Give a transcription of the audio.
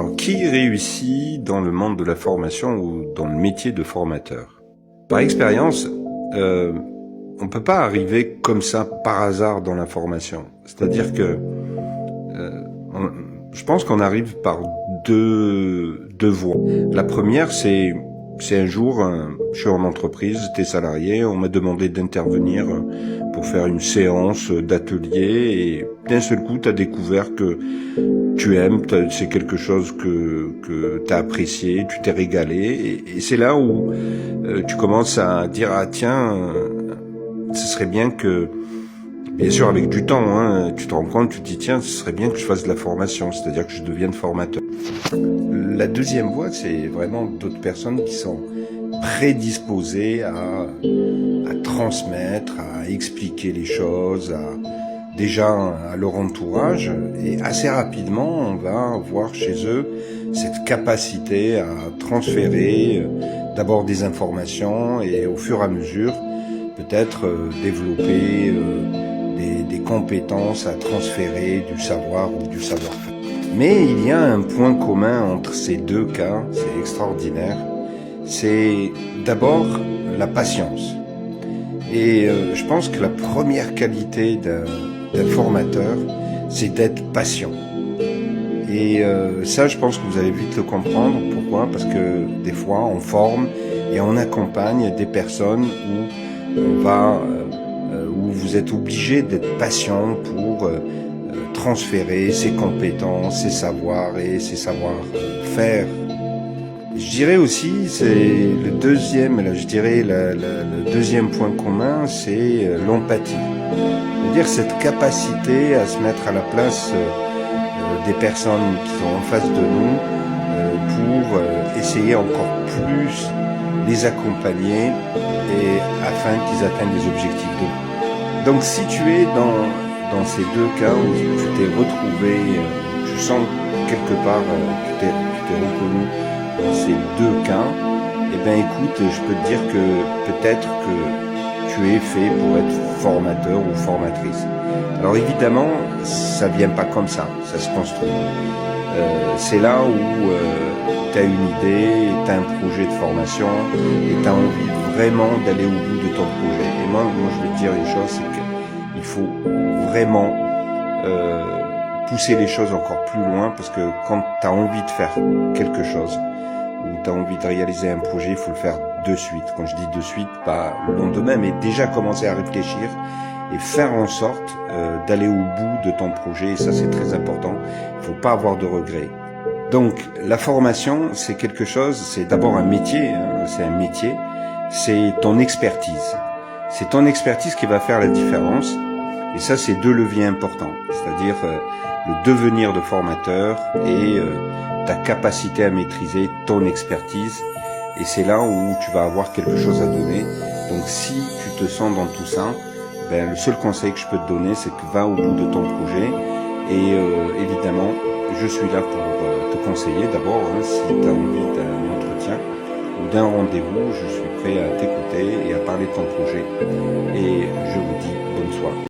Alors, qui réussit dans le monde de la formation ou dans le métier de formateur? Par expérience, on peut pas arriver comme ça par hasard dans la formation. C'est-à-dire que je pense qu'on arrive par deux voies. La première, c'est un jour, je suis en entreprise, j'étais salarié, on m'a demandé d'intervenir pour faire une séance d'atelier et d'un seul coup, tu as découvert que tu aimes, c'est quelque chose que tu as apprécié, tu t'es régalé et c'est là où tu commences à dire ah tiens, ce serait bien que, bien sûr avec du temps, hein, tu te rends compte, tu te dis tiens, ce serait bien que je fasse de la formation, c'est-à-dire que je devienne formateur. La deuxième voie, c'est vraiment d'autres personnes qui sont prédisposées à transmettre, à expliquer les choses, déjà à leur entourage, et assez rapidement, on va voir chez eux cette capacité à transférer d'abord des informations et au fur et à mesure, peut-être développer des compétences à transférer du savoir ou du savoir-faire. Mais il y a un point commun entre ces deux cas, c'est extraordinaire, c'est d'abord la patience. Et je pense que la première qualité d'un formateur, c'est d'être patient. Et ça, je pense que vous allez vite le comprendre. Pourquoi? Parce que des fois, on forme et on accompagne des personnes où vous êtes obligé d'être patient pour transférer ses compétences, ses savoirs et ses savoir-faire. Je dirais aussi, c'est le deuxième point commun, c'est l'empathie. C'est-à-dire cette capacité à se mettre à la place des personnes qui sont en face de nous pour essayer encore plus les accompagner et afin qu'ils atteignent les objectifs de vie. Donc si tu es dans ces deux cas où tu t'es retrouvé, tu sens quelque part, tu t'es reconnu dans ces deux cas, eh bien écoute, je peux te dire que peut-être que tu es fait pour être formateur ou formatrice. Alors évidemment, ça vient pas comme ça se construit. C'est là où tu as une idée, tu as un projet de formation et tu as envie vraiment d'aller au bout de ton projet. Et moi je vais te dire une chose, c'est qu'il faut vraiment pousser les choses encore plus loin parce que quand tu as envie de faire quelque chose ou tu as envie de réaliser un projet, il faut le faire de suite. Quand je dis de suite, pas le lendemain, mais déjà commencer à réfléchir et faire en sorte d'aller au bout de ton projet. Et ça, c'est très important. Il faut pas avoir de regrets. Donc, la formation, c'est quelque chose, c'est d'abord un métier, hein, c'est un métier, c'est ton expertise. C'est ton expertise qui va faire la différence. Et ça, c'est deux leviers importants, c'est-à-dire le devenir de formateur et ta capacité à maîtriser ton expertise. Et c'est là où tu vas avoir quelque chose à donner. Donc, si tu te sens dans tout ça, ben, le seul conseil que je peux te donner, c'est que va au bout de ton projet. Et évidemment, je suis là pour te conseiller d'abord, hein, si tu as envie d'un entretien ou d'un rendez-vous, je suis prêt à t'écouter et à parler de ton projet. Et je vous dis bonne soirée.